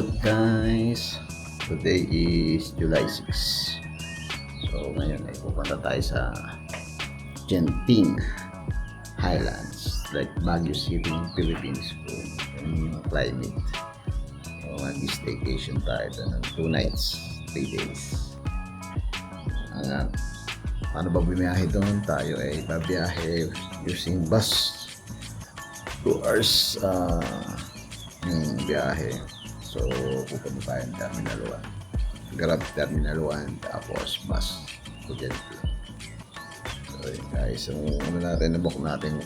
up guys? Today is July 6. So ngayon ay pupunta tayo sa Genting Highlands, like Baguio City, Philippines po. Yung climate. So mag-staycation tayo ng 2 nights, 3 days. Paano ba bumiyahe doon? Tayo ay babiyahe using bus. 2 hours yung biyahe. So pupunta tayo ng Terminal 1. Grab Terminal 1 tapos bus to Genting. So yun guys, so na-book natin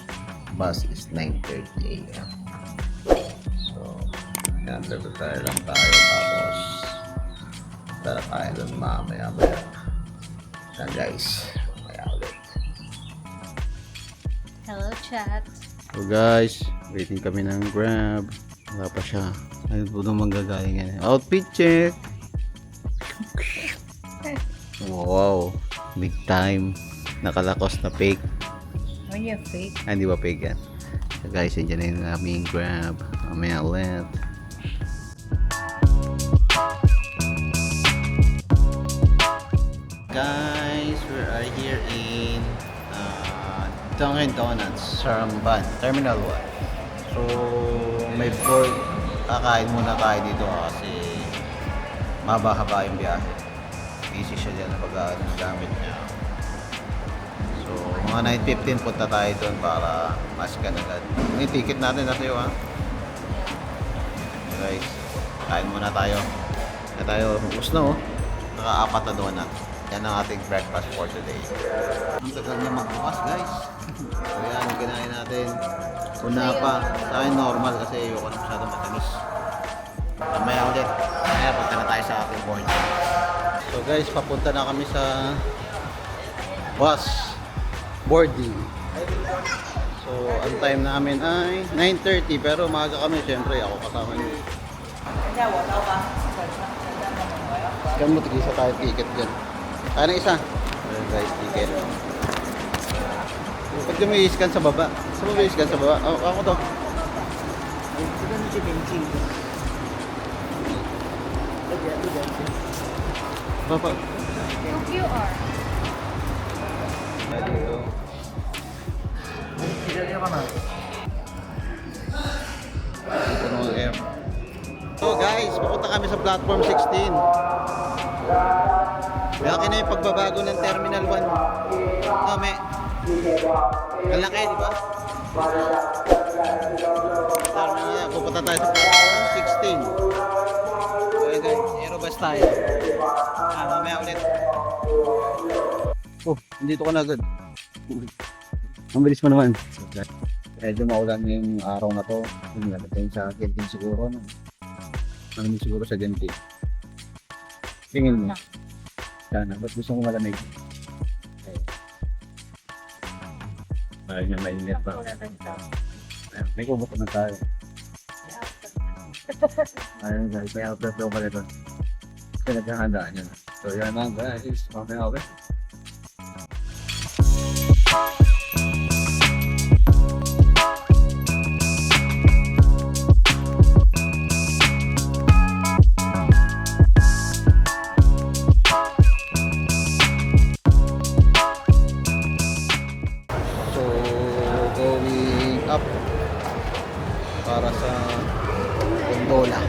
bus is 9:30 AM. So yan, tayo lang tayo tapos tara tayo doon mamaya. Yan guys, mamaya ulit. Hello, chat. So guys, waiting kami ng Grab. Wala pa siya. Ayun po nung manggagaya ngayon. Outfit check! Wow! Big time. Nakalakos na fake. When you're fake. Ah, hindi ba fake yan? So guys, andyan na yung aming Grab. Mamaya ulit. Guys, we are here in Dunkin' Donuts, Saramban, Terminal 1. So, may board. Kakain muna tayo dito kasi mababa yung biyahe. Busy siya dyan na pag ng gamit niya. So, mga 9:15 punta tayo doon para maskan agad. Yung ticket natin na sa'yo ha. So guys, kain muna tayo. Na tayo, ubus na oh. Naka-4 na donut. Yan ang ating breakfast for today. Ang tagal niya magbukas guys. So yan, kinain natin. Una pa. Sa akin normal kasi ayoko na masyadong matamis. Mamaya ulit. Mamaya punta na tayo sa ating board. So guys, papunta na kami sa bus boarding. So ang time namin ay 9:30 pero maaga kami. Siyempre ako kasama niyo. Scan mo, tigisa tayo ticket dyan. Kaya na isa. Ayan guys, ticket. Pag mo i-scan sa baba. Saan mo i-scan sa baba? Oh, ako to. Papa. Yung QR. Ito na ang air. So guys, pupunta kami sa platform 16. Malaki na yung pagbabago ng Terminal 1. No, may malaki, di ba? Terminal, pupunta tayo sa platform 16. So guys, aerobus tayo. Mamaya ulit. Oh, nandito ka na agad. Ang bilis mo naman. Medyo maulan yung araw na to. Nagdating sa Genting siguro. No? Ano siguro sa Genting. Tingin mo. Sana, ba't gusto mo malamig? Ayaw niya mainit pa. May kumot na tayo. Ayun guys, may outlet daw pala doon. Pinaghahandaan niya. So yan lang guys, mamaya ulit. Para sa gondola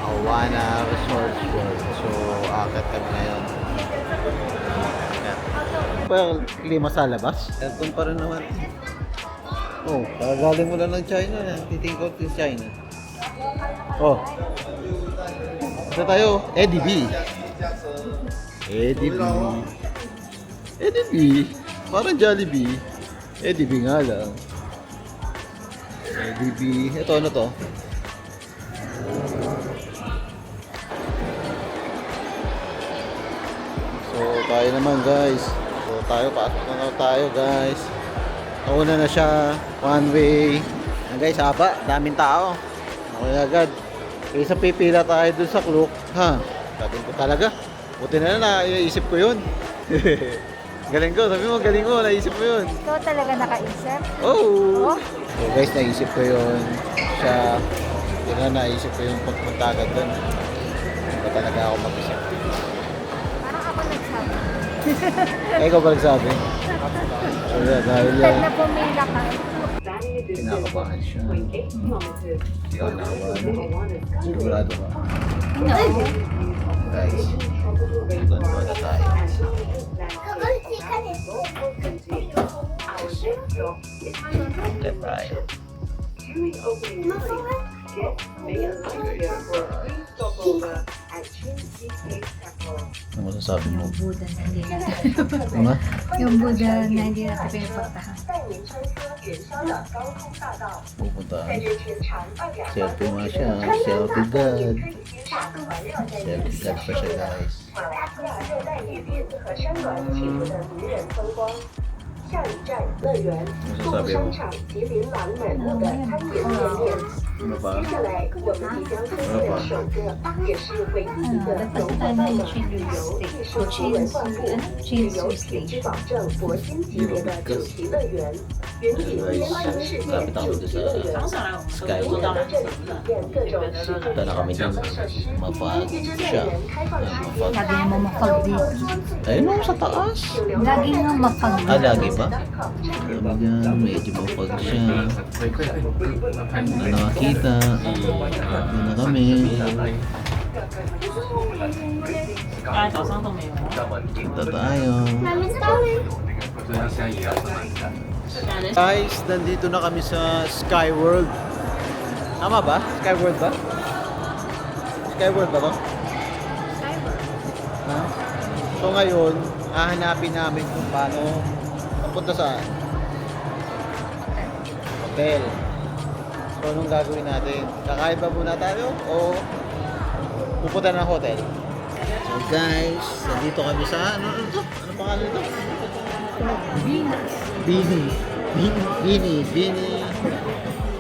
Awana Resort World. So akit kami ngayon. Well, klima sa labas. Aircon pa rin naman. Oh, kagaling mo lang ng China. Titingkot yung China. Oh, ito tayo, Eddie B. Eddie B. Eddie B. Parang Jollibee. Eddie B nga lang. DB, ito ano to? So tayo naman guys. So pasok na tayo guys. Nauna na siya, one way. Ayan guys, haba, daming tao. Okay agad. Kaysa pipila tayo dun sa Klook, ha? Sabi ko talaga. Buti na naisip ko yun. Galing ko, sabi mo, galing ko, naisip mo yun. Ikaw talaga nakaisip? Oh! Oh? So guys, naisip ko yun. Siya, Buti na naisip ko yung pagpunta agad doon. Ba talaga ako mag-isip. Parang ako nagsabi. Eh, ikaw ba nagsabi? So, yeah, dahil Instead na pumila ka. kinakabahan siya. Hindi ako nakabahan. Sigurado ka. No. Guys, doon muna tayo. Let tayo. Ano masasabi mo? Yung Buddha na hindi natin. Ano? Yung Buddha na hindi natin pinapagtahan. Pupuntahan. Selfie nga siya. Selfie God. Selfie God pa siya, guys. Masasabi mo? Ano pa? Ano pa? Nagpagtahan ng cheese steak. Cheese steak. Hindi mo bigkas. Guys, lapit ako dito sa Skyward. Punta na kami dun. Mapag siya. Mapag. Lagi mo mapag dito. Ayun mo sa taas. Lagi nga mapag Ah, lagi ba? Sabi niya, medyo mapag siya. Na nakakita. Doon na kami. Punta tayo. Guys, nandito na kami sa Skyworld. Tama ba? Skyworld ba? Skyworld ba to? Ha? So ngayon, hahanapin namin kung paano papunta saan? Hotel. So anong gagawin natin? Kakain ba muna tayo o pupunta ng hotel? So guys, nandito kami sa ano to? Ano pangalan nito?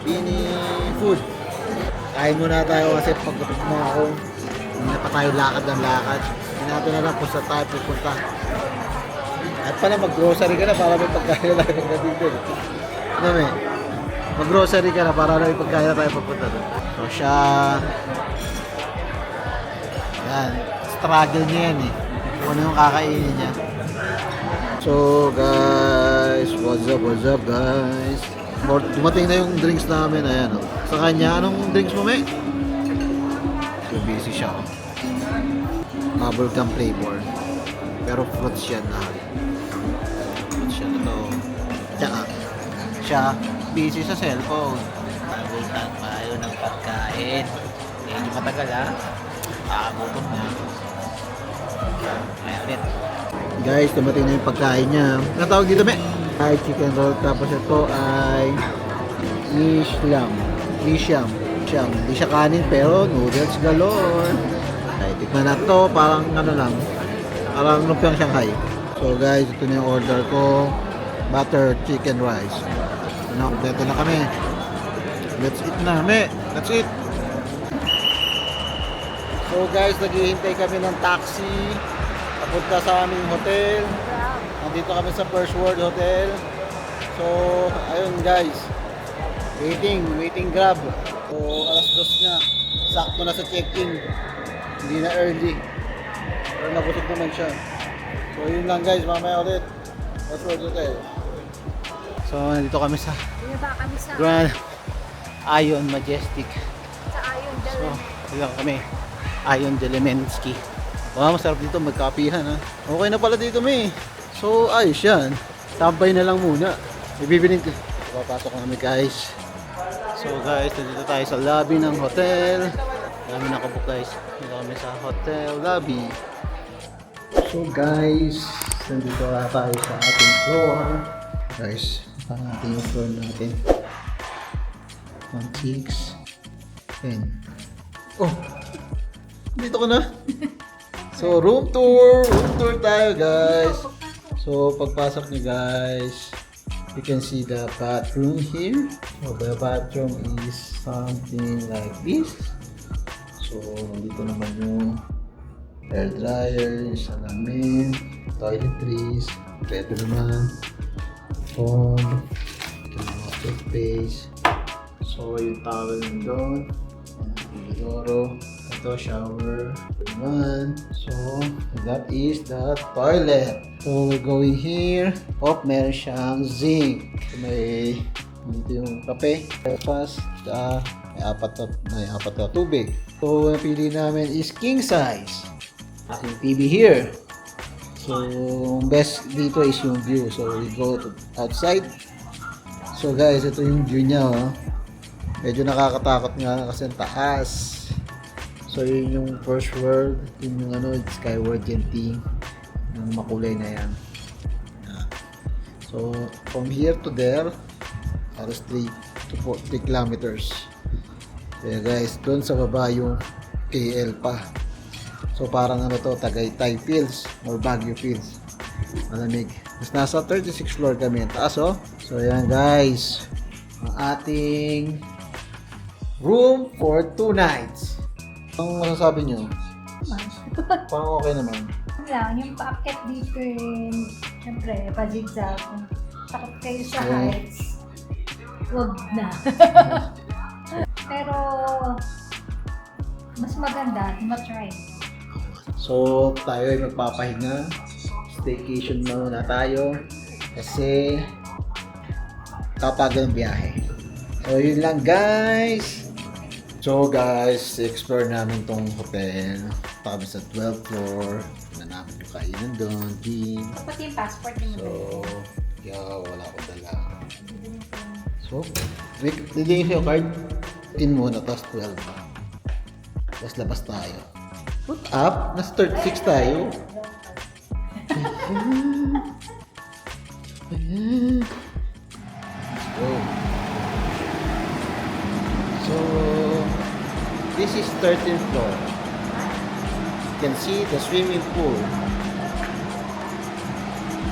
Bini food. Kain muna tayo kasi pagkapit mo ako. Hindi na pa tayo lakad ng lakad. Hindi natin alam kung saan tayo pupunta. At pala mag-grocery ka na para may pagkain na tayo natin din. Ano may? Mag-grocery ka na para may pagkain na tayo pupunta doon. So siya... Yan. Struggle niya yan eh. Kung ano yung kakainin niya. So guys, what's up guys? Dumating na yung drinks namin, ayan o. Sa kanya, anong drinks mo, me? So busy siya o. Bubblegum flavor. Pero fruits yan na. Fruits yan na to. Tsaka, siya, busy sa cellphone. Nagutan tayo ng pagkain. Medyo matagal ha. Kakagutom na. Kaya ulit. Guys, dumating na yung pagkain niya. Ano tawag dito, me? Ay, chicken roll. Tapos ito ay Mishlam. Hindi siya kanin pero noodles galore. Ay, tikman na to. Parang ano lang. Parang lumpiang Shanghai. So guys, ito na yung order ko. Butter chicken rice. Kompleto na kami. Let's eat na, me. Let's eat. So guys, naghihintay kami ng taxi. Papunta sa aming hotel. Nandito kami sa First World Hotel. So, ayun guys. Waiting grab. So, alas 2 na. Sakto na sa check-in. Hindi na early. Pero nabusog naman siya. So, yun lang guys. Mamaya ulit. First World Hotel. So, nandito kami sa Binaba kami sa Grand Ion Majestic. Ion So, yun kami. Ion Delemensky. Wow, masarap dito magkapihan ha. Okay na pala dito may. So ayos yan. Tambay na lang muna. Ibibiling ko. Papasok kami guys. So guys, nandito tayo sa lobby ng hotel. Kami nakabook guys. Dito kami sa hotel lobby. So guys, nandito na tayo sa ating floor. Guys, ang ating floor natin. 1, 6, 10. Oh! Dito ka na. So, room tour tayo guys. So, pagpasok niyo guys, you can see the bathroom here. So, the bathroom is something like this. So, dito naman yung hair dryer, salamin, toiletries, ito naman, phone, ito yung mga toothpaste. So, yung towel nandun, and Inodoro. Ito, shower. Naman. So, that is the toilet. So, we're going here. Oh, meron siyang zinc. May dito yung kape. Breakfast. May apat na tubig. So, ang pili namin is king size. Yung TV here. So, best dito is yung view. So, we go to outside. So, guys, ito yung view niya, oh. Medyo nakakatakot nga kasi ang taas. So, yun yung first world. Yun yung Skyward Genting. Yung makulay na yan. So, from here to there, halos 3 kilometers. Kaya guys, doon sa baba yung KL pa. So, parang Tagaytay Fields or Baguio Fields. Malamig. Mas nasa 36th floor kami. Taas, oh. So, ayan guys. Ang ating room for 2 nights. Ang masasabi nyo? Parang okay naman. Lang, yung paakyat dito siyempre, pa-zigzag. Kung takot kayo sa heights, wag na. Pero, mas maganda, matry. So, tayo ay magpapahinga. Staycation muna tayo. Kasi, kapag ang biyahe. So, yun lang guys. So guys, explore namin tong hotel. Kami sa 12th floor. Tignan namin yung kainan doon. Gym. Pati yung passport niyo. So, wala ko dala. So, didingin yung card. 10 muna, tapos 12. Tapos labas tayo. Put up, nasa 36 tayo. Let's go. So, this is 13th floor. You can see the swimming pool.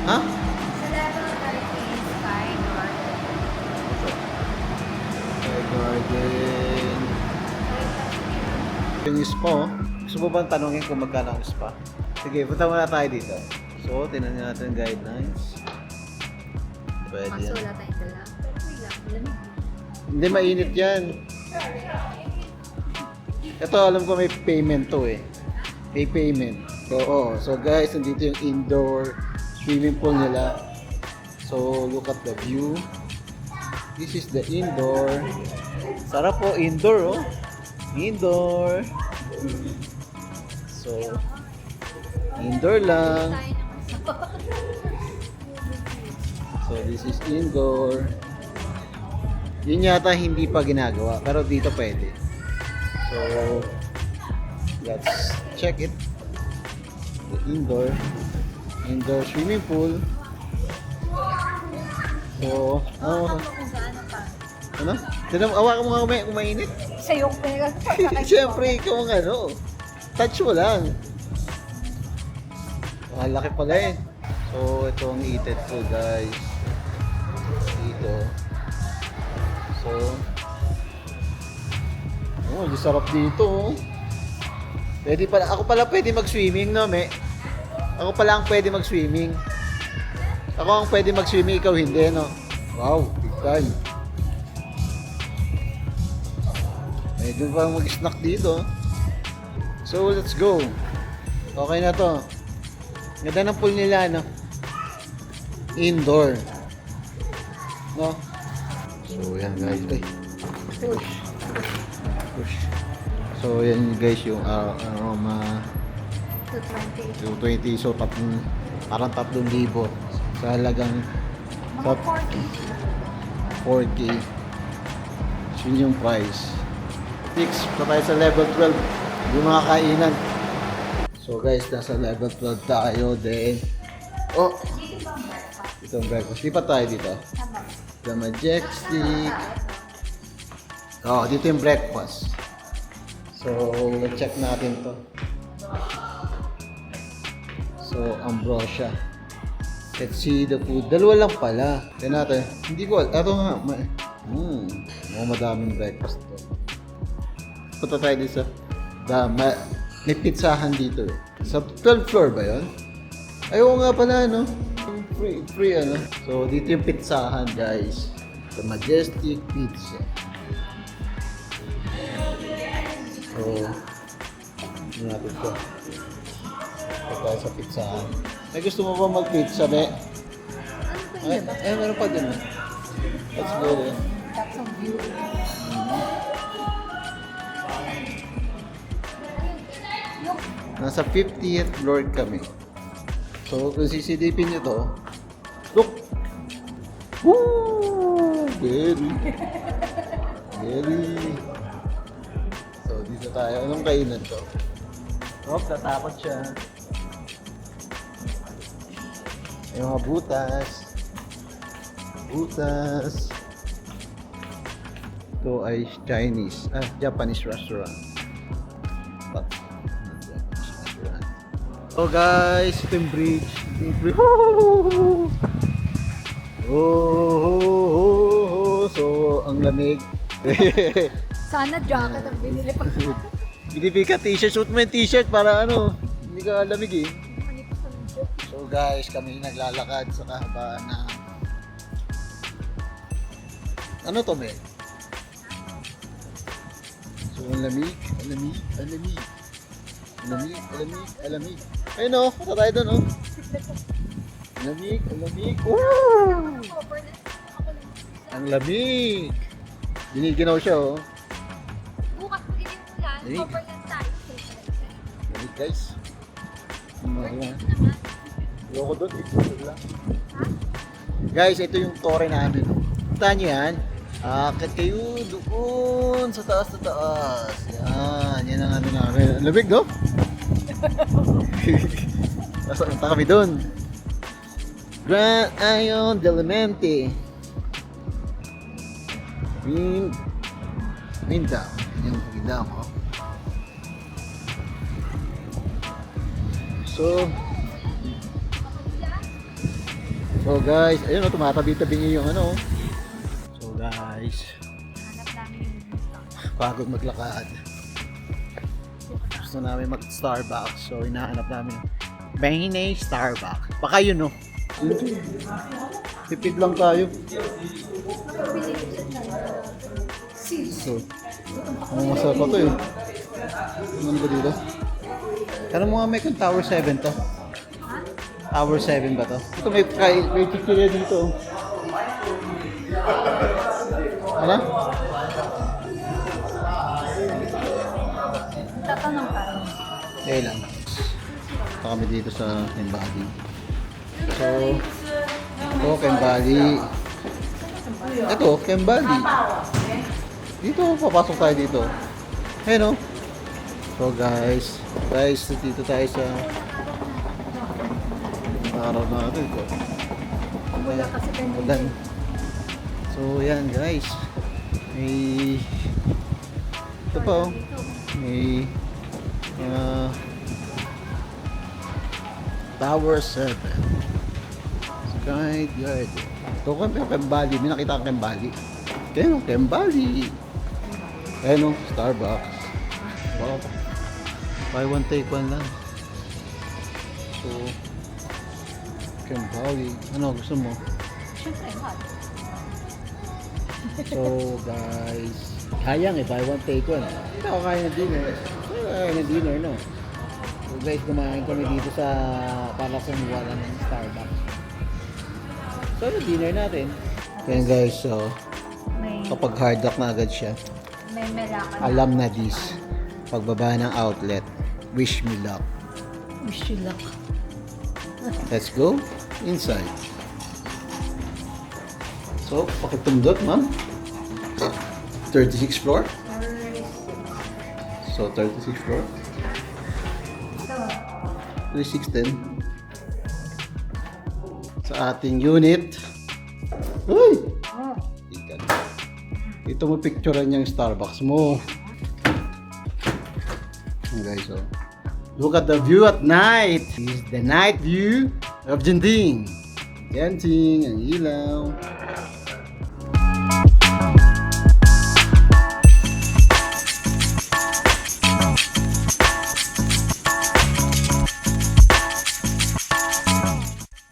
Huh? Sa level 13, Sky Garden. Sky Garden. Yung spa, oh. Gusto mo bang tanongin kung magkano ang spa? Sige, punta muna tayo dito. So, tinan natin yung guidelines. Pwede Kaso yan. wala tayong dala. Pero may lang, lamig. Hindi, mainit yan. Ito, alam ko may payment to eh. May payment. So guys, nandito yung indoor swimming pool nila. So, look at the view. This is the indoor. Sarap po, indoor oh. Indoor. So, indoor lang. So, this is indoor. Yun yata hindi pa ginagawa, pero dito pwede. So, let's check it. The indoor swimming pool. So, Kung gaano pa. ano? Awakan mo nga kung mainit. Sa'yo, pero Siyempre, ikaw ang touch mo lang. Laki pala eh. So, ito ang heated pool guys. Dito. So, ang sarap dito oh. Ako pala pwede mag-swimming no, me. Ako pala ang pwede mag-swimming. Ako ang pwede mag-swimming, ikaw hindi no. Wow, big time. Pwede pa mag-snack dito. So, let's go. Okay na to. Ganda ng pool nila, no? Indoor. No? So, yan guys. Ay. Push. So, yan guys yung aroma 220. 220. So, parang 3,000 sa halagang Mga 4K. 4K. So, yun yung price. 6 pa tayo sa level 12. Yung mga kainan. So guys, nasa level 12 tayo. Then, ito ang breakfast. Di pa tayo dito. The Majestic. Dito yung breakfast. So, check natin to. So, Ambrosia. Let's see the food. Dalawa lang pala. Tignan natin. Hindi ko, ito nga. Madaming breakfast to. Punta tayo dito sa may pizzahan dito eh. Sa 12th floor ba yun? Ayaw nga pala no. Free ano. So dito yung pizzahan guys. The Majestic Pizza. So, hindi natin ito. Ito tayo sa pizzahan. May gusto mo ba mag-pizza, be? Meron pa din. Let's go there. That's some view. Nasa 50th floor kami. So, kung sisilipin nyo to, look! Woo! Very. So, dito tayo. Anong kainan to? Oh, natakot siya. May mga butas. Ito ay Chinese. Japanese restaurant. But, Japanese restaurant. So guys, ito yung bridge. So, ang lamig. Sana jacket ang binili pa. Binibig ka t-shirt. Suot mo yung t-shirt para ano, hindi ka lamig eh. Manipis ang joke. So guys, kami naglalakad sa kahabaan na ano to, Mel? So ang lamig. Ayun o, punta tayo doon o. Lamig. Woo! Ang lamig. Giniginaw siya o. Bukas ko din yung plan. Lamig. Cover lang tayo. Lamig guys. Naman. Ayoko doon, ito lang. Guys, ito yung tore namin. Punta nyo yan. Akit kayo doon sa taas. Yan ang ano namin. Ang lamig, no? Punta kami doon. Grand Ion Delemente. Mindang. Yan yung pagindang, oh. So guys, ayun o, tumatabi-tabi niyo yung ano. So guys, Hanap namin yung pagod maglakad. Gusto namin mag-Starbucks, so hinahanap namin Bahine Starbucks. Baka yun o. Tipid lang tayo. So, masarap pa to eh. Ano ba dito? Tanong mo nga may kung Tower 7 to. Tower 7 ba to? Ito may chichirya dito. Ano? tatanong ka. Eh lang. Ito kami dito sa Kembali. So, ito Kembali. Ito, Kembali. Dito, papasok tayo dito. Ayun o. So guys, dito tayo sa araw natin ito. Wala kasi ganyan. Ulan. So yan guys. May ito pa oh. May Tower 7. Sky Garden. Ito kami Kembali. May nakita kang Kembali. Kaya Kembali. Ayan o, Starbucks. Wow. Buy one take one lang. So, Kembali. Ano gusto mo? Siyempre, hot. So, guys. Sayang eh, buy one take one. Hindi ako kaya ng dinner. Kaya ng dinner, no? So, guys, kumain kami dito sa Palasanwala ng Starbucks. So, ano dinner natin? Kaya guys, so, May, kapag hard rock na agad siya, may melakan. alam na this. Pagbaba ng outlet, wish me luck. Wish you luck. Let's go inside. So, pakitundot, ma'am. 36 floor. So, 36 floor. 3610. Sa ating unit. Uy! Ikan. Ito mo picturean yung Starbucks mo. Guys, oh. Look at the view at night. This is the night view of Genting. Genting, ang ilaw.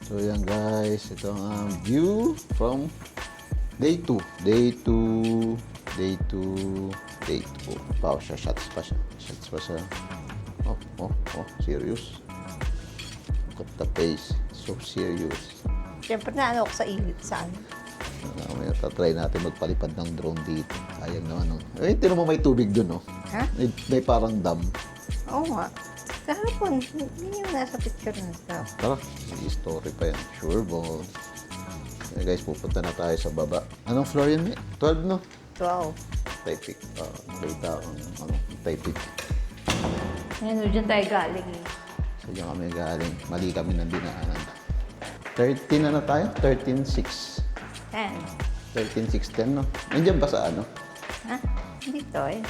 So yan guys, ito ang view from day 2. Day 2 Day 2. Day 2. Wow, shots pa siya. Shots pa siya. Oh, serious. Look at the face. So serious. Siyempre na ano ako sa ilit saan. May try natin magpalipad ng drone dito. Ayan naman. Eh, tinan mo may tubig dun, no? Ha? May parang dam. Oo nga. Kahapon, hindi yung nasa picture na ito. Tara, may story pa yan. Sure balls. Okay guys, pupunta na tayo sa baba. Anong floor yun, eh? 12, no? 12. Taipik. Nakita akong Taipik. Ngayon, dyan tayo galing eh. So, diyan kami galing. Mali kami ng dinaanan. 13 na tayo? 13.6. 10. 13.610, no? Nandiyan ba sa ano? Ha? Dito eh.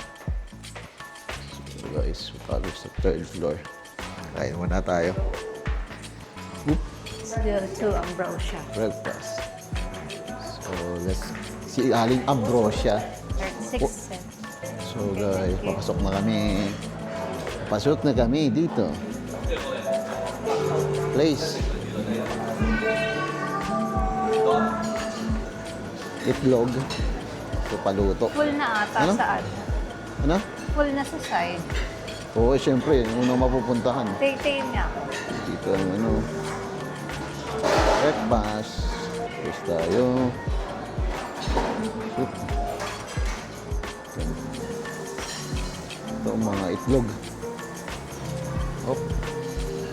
So guys, palo sa 3rd floor. Kain muna tayo. Still to Ambrosia. Breakfast. So, si Aling Ambrosia. 36 cents. So guys, papasok na kami. Pasok na kami dito. Place. Itlog. So, paluto. Full na ata Ano? saan? Ano? Full na sa side. Oo, siyempre. Yung unang mapupuntahan. Tay-tay niya. Dito ang ano. Breakfast. Tapos tayo. Soup. Ito ang mga itlog. Hop.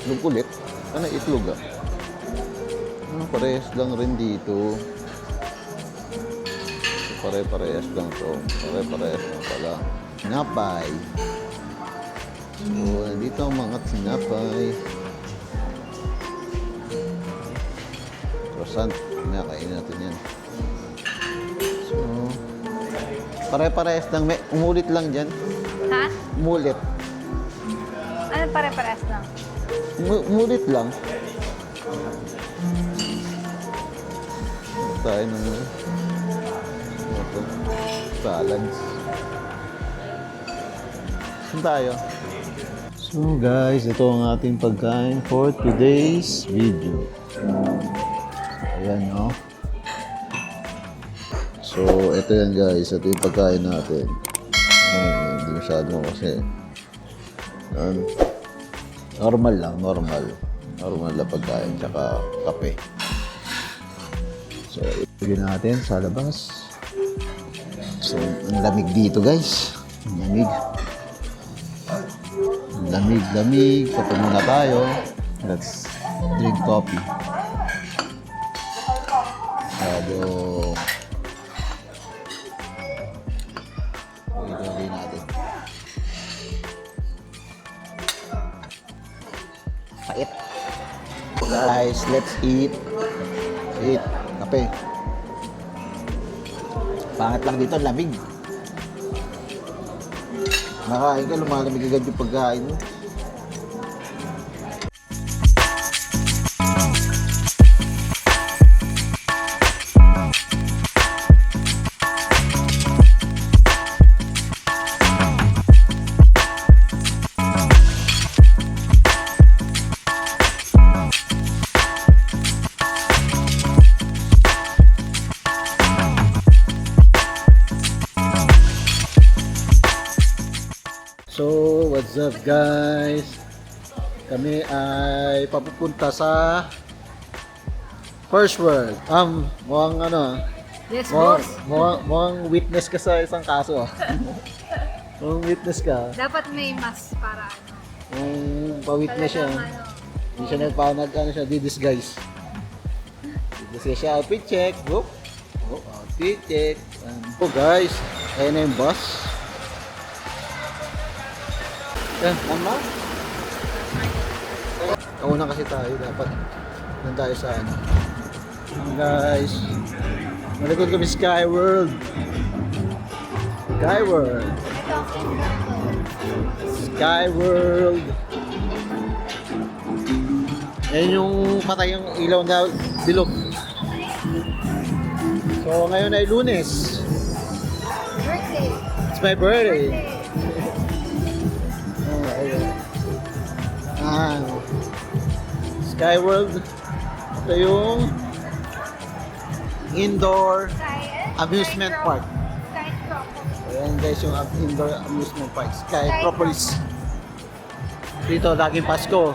Itlog ulit. Ano itlog ah? Parehas lang rin dito. Pare-parehas lang to. Pare-parehas lang pala. Sinapay. So, nandito ang mga sinapay. Croissant. Mamaya kainin natin yan. So, pare-parehas lang. Umulit lang dyan. Ha? Umulit. Ano pare-pares lang? Umulit lang. Tayo ng salads. Saan tayo? So guys, ito ang ating pagkain for today's video. Ayan, no? So, ito yan guys. Ito yung pagkain natin. Hindi masyado kasi normal lang, normal. Normal na pagkain, tsaka kape. So, ilagay natin sa labas. So, ang lamig dito guys. Ang lamig. Ang lamig. Kape muna tayo. Let's drink coffee. Masyado ilagay natin. Pait. Guys, let's eat. Eat. Kape. Pangat lang dito, lamig. Nakain ka, lumalamig agad yung pagkain mo. So, what's up guys? Kami ay papupunta sa First World. Mukhang ano, Yes, mukhang witness ka sa isang kaso. Mukhang witness ka. Dapat may mas para ano. Kung pa-witness siya, hindi siya di-disguise. Di-disguise siya, outfit check. Whoop. Oh, outfit check. So guys, ayun na yung bus. Yan, tama. Kauna kasi tayo, dapat doon tayo sa ano. Guys, malikod kami Sky World. Sky World. Sky World. Yan yung patay yung ilaw na bilog. So ngayon ay Lunes. Birthday. It's my birthday. Sky World. Ito yung indoor amusement park. Sky Tropical. Ayan guys, yung indoor amusement park, Skytropolis. Dito, laging Pasko.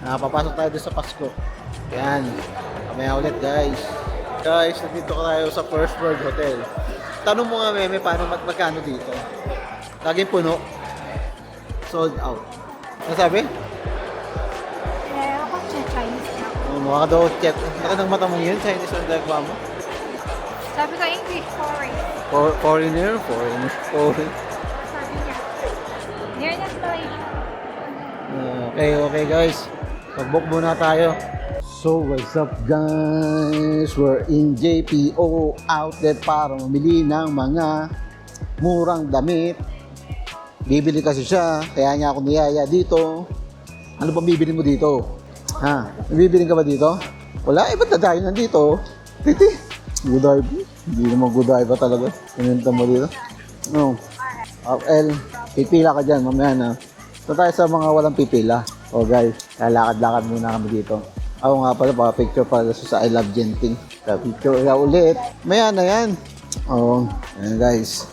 Papasok tayo doon sa Pasko. Ayan. Kamaya ulit guys. Guys, nandito tayo sa First World Hotel. Tanong mo nga Meme, paano magkano dito? Laging puno. Sold out. Ano sabi? Ako sa Chinese na. Mukha ka daw check. Laki ng mata mo yun, Chinese ang dagwa mo. Sabi ko English, sorry. Foreigner. Sabi niya. Near na place. Okay guys. Pag-book muna tayo. So what's up guys? We're in JPO outlet para mamili ng mga murang damit. Bibili kasi siya, kaya niya ako niyaya dito. Ano pang bibili mo dito? Ha? Bibili ka ba dito? Wala, ba't na tayo nandito? Titi, good eye ba? Hindi naman good eye ba talaga? Pinunta mo dito? No. L, pipila ka dyan, mamaya na. Ito tayo sa mga walang pipila. Oh guys, lalakad-lakad muna kami dito. Ako nga pala, picture pala sa I Love Genting. Picture ka ulit. Maya na yan. Oh, ayan guys.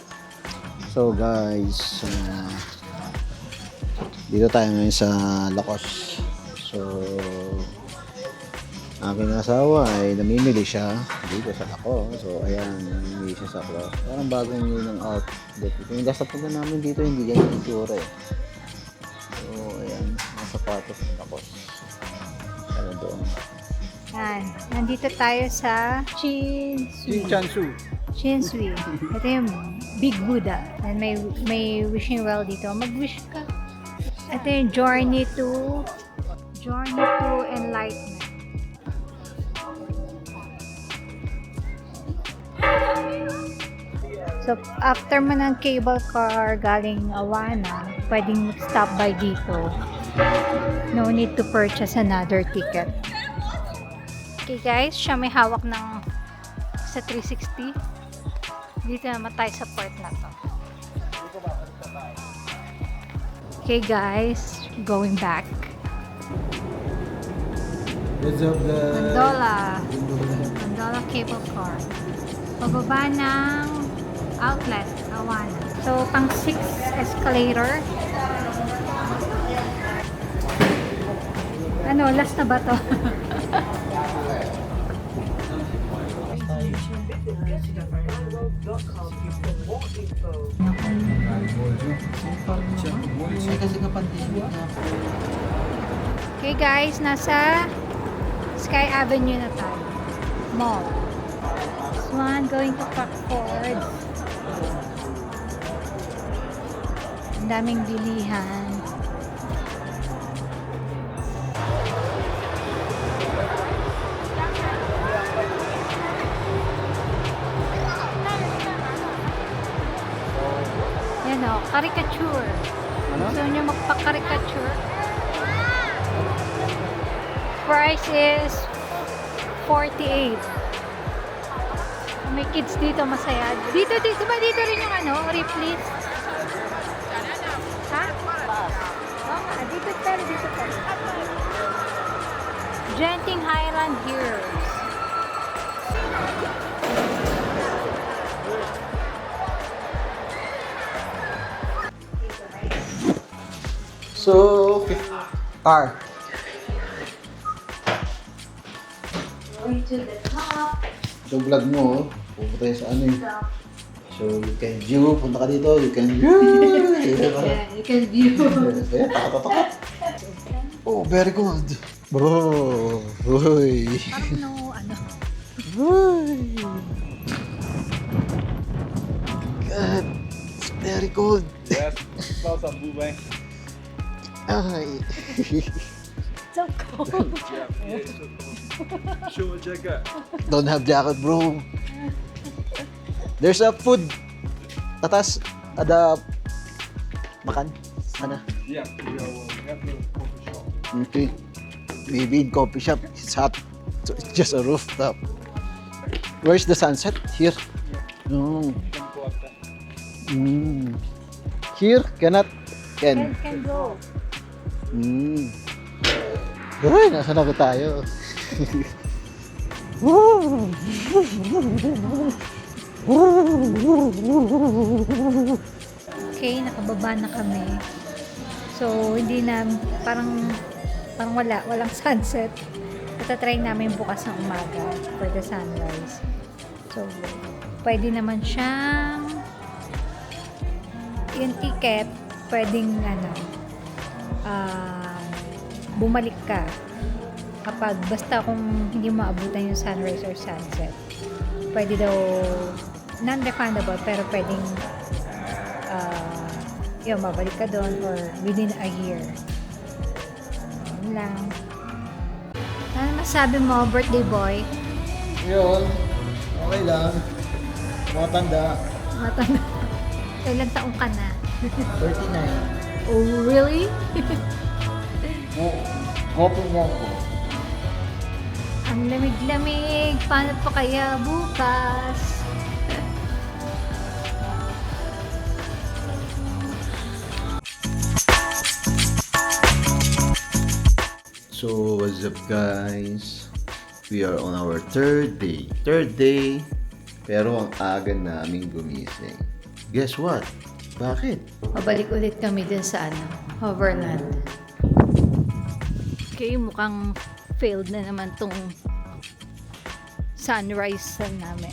So guys, dito tayo ngayon sa Lacos. So, aking asawa ay namimili siya dito sa Lacos. So, ayan, namimili siya sa Lacos. Parang bagong yun ng outlet. Yung gasapunta namin dito, hindi ganyan yung itsura eh. So, ayan, mga sapatos ng Lacos. Ano doon? Yan. Nandito tayo sa Chanshu. Shinsui. Ito yung Big Buddha. And may wishing well dito. Mag-wish ka. Ito yung Journey to Enlightenment. So, after mo ng cable car galing Awana, pwedeng stop by dito. No need to purchase another ticket. Okay guys, siya may hawak ng sa 360. Dito naman tayo sa part na to. Okay guys, going back. Gondola cable car. Pababa ng outlet, Awana. So, pang 6 escalator. Ano, last na ba to? Okay guys, nasa Sky Avenue na tayo. Mall. This one going to Crockford. Ang daming bilihan. Yan o, caricature. Gusto nyo magpa-caricature? Price is 48. May kids dito masaya. Dito ba dito rin yung ano, Ripley's? Ha? Oo, dito tayo. Genting Highland Heroes. So, car. Going to the top. So, vlog mo, pupunta tayo sa ano eh. So, you can view, punta ka dito, you can view. Yeah, you can view. Takot. Oh, very good. Bro, uy. Parang no, ano. Uy. God, very good. Yes, smells like blue bang. Ay. So cold. Show a jacket. Don't have jacket, bro. There's a food. Atas, ada makan. Sana. Yeah, we have the coffee shop. Okay. Maybe in coffee shop. It's hot. So it's just a rooftop. Where's the sunset? Here. No. You can go up there. Here? Cannot? Can. Can go. Uy, nasa na ba tayo? Woo! Okay, nakababa na kami. So, hindi na, parang walang sunset. Matatry namin bukas ng umaga for the sunrise. So, pwede naman siyang, yung ticket, pwedeng, bumalik ka kapag, basta kung hindi maabutan yung sunrise or sunset. Pwede daw, non-refundable, pero pwedeng, mabalik ka doon or within a year. Yun lang. Ano masabi mo, birthday boy? Yun. Okay lang. Matanda. Matanda. Ilang taong ka na? 39. Oh, really? Hoping lang po. Ang lamig-lamig. Paano pa kaya bukas? So, what's up guys? We are on our third day. Pero ang aga naming gumising. Guess what? Bakit? Pabalik ulit kami dun sa Hoverland. Okay, mukhang failed na naman tong sunrise namin.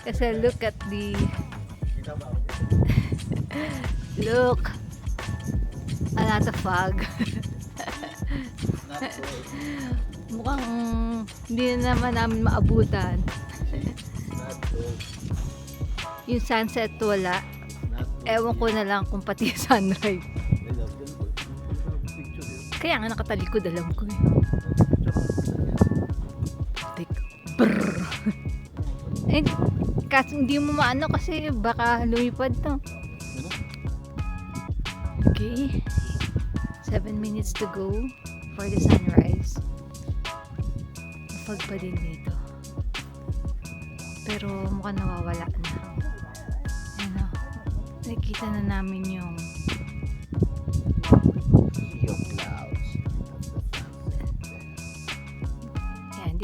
Kasi look at the look, a lot of fog. Mukhang hindi na naman namin maabutan. Yung sunset wala. Ewan ko na lang kung pati sunrise. Kaya nga nakatalikod, alam ko eh. Brrr. Eh, kasi hindi mo maano kasi baka lumipad to. Okay. 7 minutes to go for the sunrise. Mapag pa din dito. Pero mukhang nawawala na. Nakikita na namin yung Sea of clouds. yan,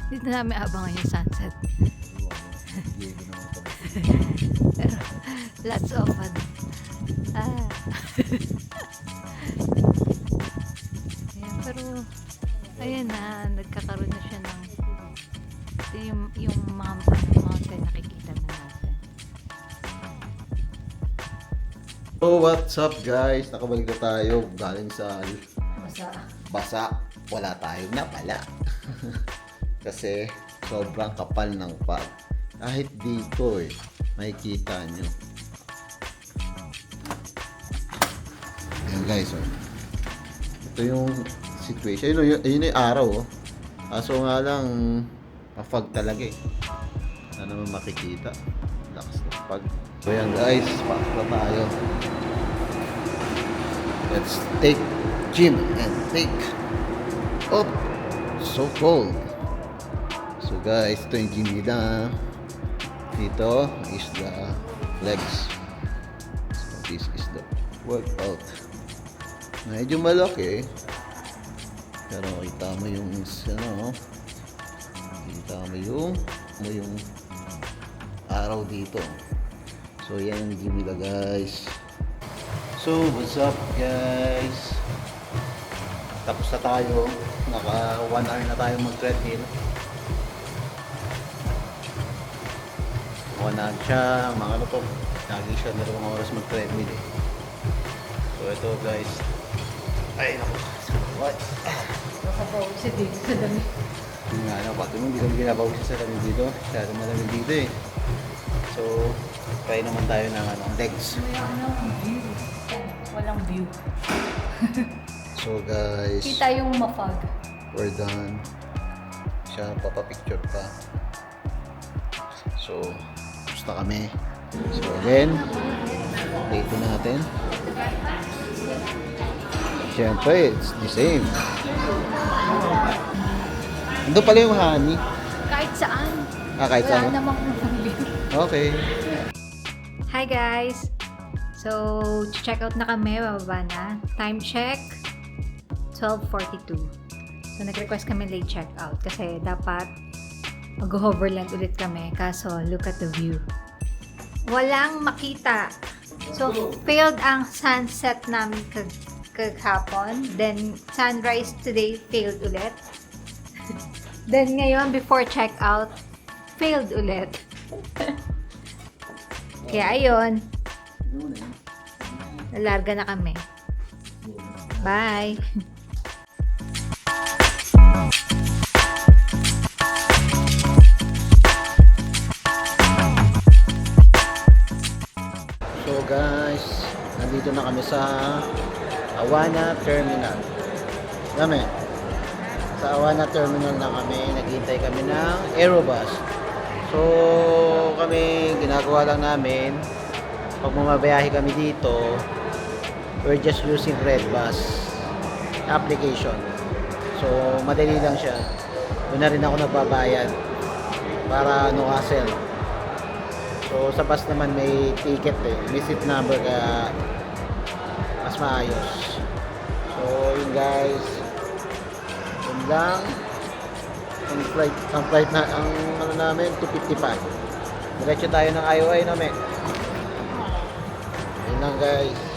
dito namin abangan yung sunset. Pero lots of fun. Ayan, pero ayan na, nagkakaroon na siya ng yung mga mountain nakikita na natin. So, what's up guys? Nakabalik na tayo galing sa basa. Wala tayong napala. Kasi sobrang kapal ng fog. Kahit dito makikita nyo. Ayan guys, ito yung situation. Ayun yung araw. Kaso nga lang, mafog talaga na naman makikita. Lakas ng fog. So yan guys, pasok na tayo. Let's take gym and take up. So cold. So guys, ito yung gym nila. Dito is the legs. So this is the workout. Medyo malaki. Pero kita mo yung kita mo yung araw dito. So yan yung gym nila guys. So what's up guys? Tapos na tayo. Naka 1 hour na tayo mag-treadmill. 1 hour siya. Mga ano to. Lagi siya 2 oras mag-treadmill eh. So ito guys. Ay naku. What? Nakabawag siya dito sa dami. Yung nga ano, pati mo hindi kami ginabawag siya sa lamig dito. Masyado malamig dito eh. So, try naman tayo ng legs. View. Walang view. So guys, Kita yung mafog. we're done. Siya papapicture pa. So, tapos na kami. So again, dito natin. Siyempre, it's the same. Ando pala yung honey. Kahit saan. Kahit Wala saan. namang view. Okay. Hi guys! So, check out na kami, bababa na. Time check, 12:42. So, nag-request kami late check out kasi dapat Mag-hoverland ulit kami. Kaso, look at the view. Walang makita. So, failed ang sunset namin kagahapon. Then, sunrise today, failed ulit. Then, ngayon, before check-out, failed ulit. Kaya, ayun. Nalarga na kami. Bye! So guys, nandito na kami sa Awana Terminal. Dami. Sa Awana Terminal na kami, naghihintay kami ng Aerobus. So kami, ginagawa lang namin, pag bumabiyahe kami dito, we're just using Redbus application. So madali lang siya. Doon na rin ako nagbabayad para no hassle. So sa bus naman may ticket may seat number kaya mas maayos. So yun guys, yun lang. Ang flight na, ang ano namin, 2:55. Diretso tayo ng IOI no, me. Yun lang guys.